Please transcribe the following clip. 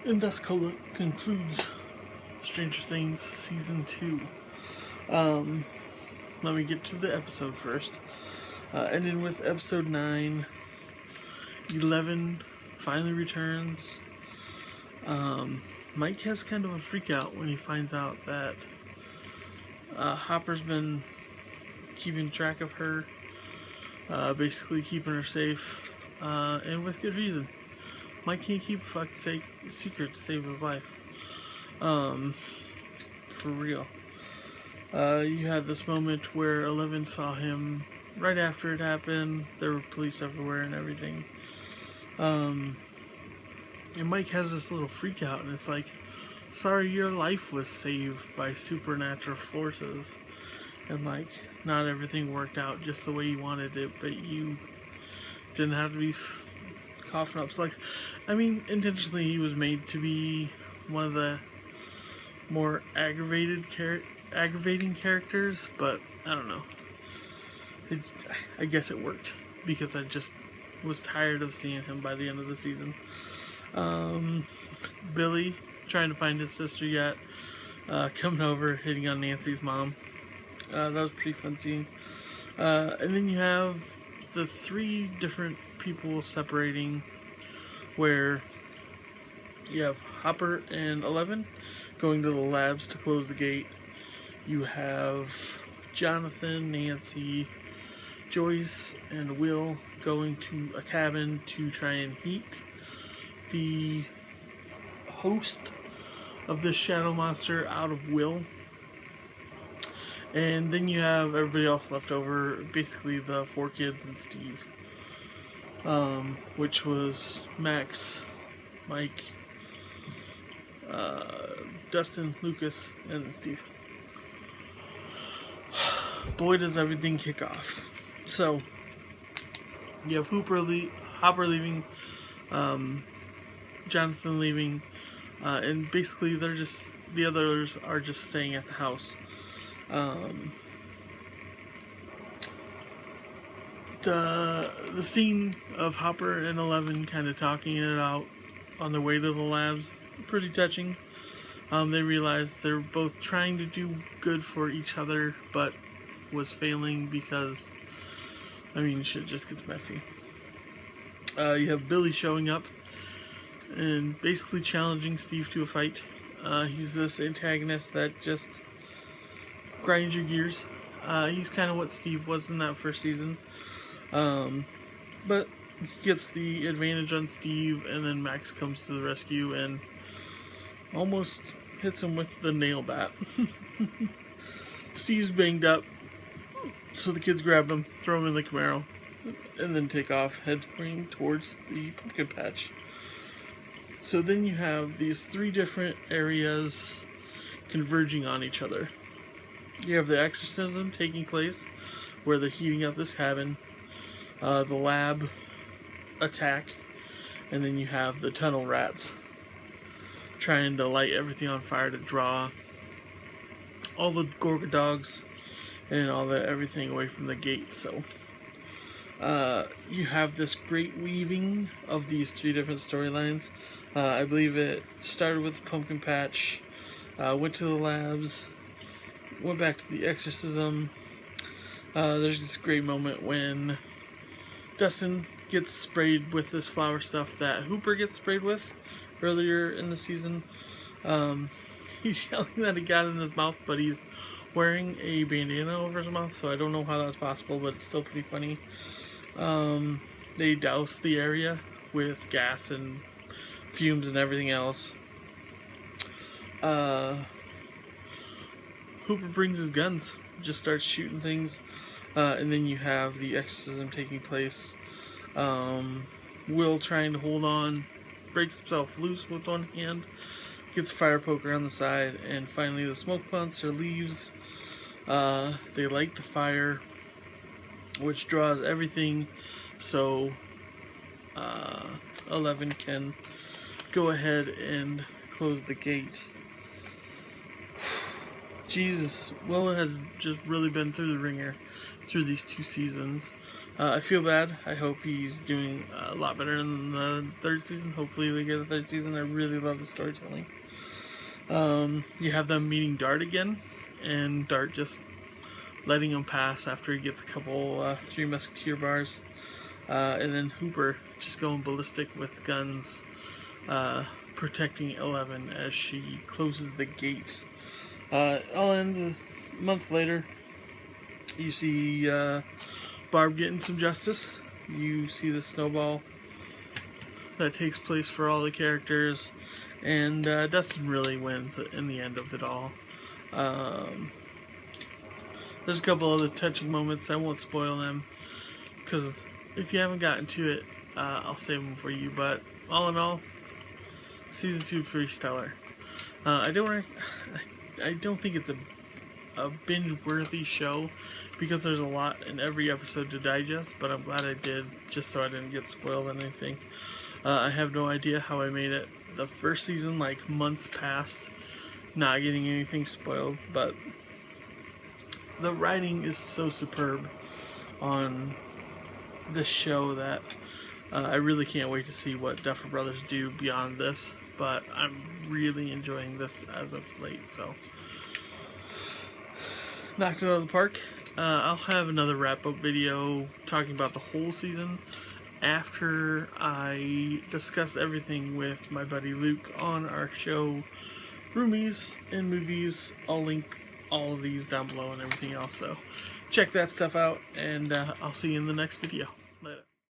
And thus concludes Stranger Things Season 2. Let me get to the episode first. Ending with episode 9. 11 finally returns. Mike has kind of a freak out when he finds out that Hopper's been keeping track of her, basically keeping her safe, and with good reason. Mike can't keep a fucking secret to save his life. For real. You had this moment where 11 saw him right after it happened. There were police everywhere and everything. And Mike has this little freak out, and it's like, sorry, your life was saved by supernatural forces. And like, not everything worked out just the way you wanted it, but you didn't have to be coughing up. So like, I mean, intentionally he was made to be one of the more aggravating characters, but I don't know. I guess it worked because I just was tired of seeing him by the end of the season. Billy trying to find his sister yet, coming over, hitting on Nancy's mom. That was a pretty fun scene. And then you have the 3 different people separating, where you have Hopper and 11 going to the labs to close the gate. You have Jonathan, Nancy, Joyce, and Will going to a cabin to try and heat the host of this shadow monster out of Will. And then you have everybody else left over, basically the 4 kids and Steve, which was Max, Mike, Dustin, Lucas, and Steve. Boy, does everything kick off. So you have Hopper leaving, Jonathan leaving, and basically the others are just staying at the house. The scene of Hopper and 11 kind of talking it out on their way to the labs, pretty touching. They realize they're both trying to do good for each other, but was failing because, I mean, shit just gets messy. You have Billy showing up and basically challenging Steve to a fight. He's this antagonist that just grinds your gears. He's kind of what Steve was in that first season. But he gets the advantage on Steve, and then Max comes to the rescue and almost hits him with the nail bat. Steve's banged up, so the kids grab him, throw him in the Camaro, and then take off, heading towards the pumpkin patch. So then you have these 3 different areas converging on each other. You have the exorcism taking place, where they're heating up this cabin, the lab attack, and then you have the tunnel rats trying to light everything on fire to draw all the Gorga dogs and all the everything away from the gate. So you have this great weaving of these 3 different storylines. I believe it started with the pumpkin patch, went to the labs, went back to the exorcism. There's this great moment when Dustin gets sprayed with this flower stuff that Hooper gets sprayed with earlier in the season. He's yelling that he got it in his mouth, but he's wearing a bandana over his mouth, so I don't know how that's possible, but it's still pretty funny. They douse the area with gas and fumes and everything else. Hooper brings his guns, just starts shooting things, and then you have the exorcism taking place. Will trying to hold on, breaks himself loose with one hand, gets a fire poker on the side, and finally the smoke monster leaves. They light the fire, which draws everything, so 11 can go ahead and close the gate. Jesus, Will has just really been through the ringer through these 2 seasons. I feel bad. I hope he's doing a lot better in the third season. Hopefully they get a third season. I really love the storytelling. You have them meeting Dart again, and Dart just letting him pass after he gets a couple Three Musketeer bars. And then Hooper just going ballistic with guns, protecting Eleven as she closes the gate. It all ends a month later. You see Barb getting some justice. You see the snowball that takes place for all the characters. And Dustin really wins in the end of it all. There's a couple other touching moments. I won't spoil them, because if you haven't gotten to it, I'll save them for you. But all in all, season 2 pretty stellar. I don't think it's a binge-worthy show, because there's a lot in every episode to digest. But I'm glad I did, just so I didn't get spoiled on anything. I have no idea how I made it the first season, like months past, not getting anything spoiled. But the writing is so superb on this show that I really can't wait to see what Duffer Brothers do beyond this. But I'm really enjoying this as of late, so knocked it out of the park. I'll have another wrap-up video talking about the whole season after I discuss everything with my buddy Luke on our show Roomies and Movies. I'll link all of these down below and everything else, so check that stuff out, and I'll see you in the next video.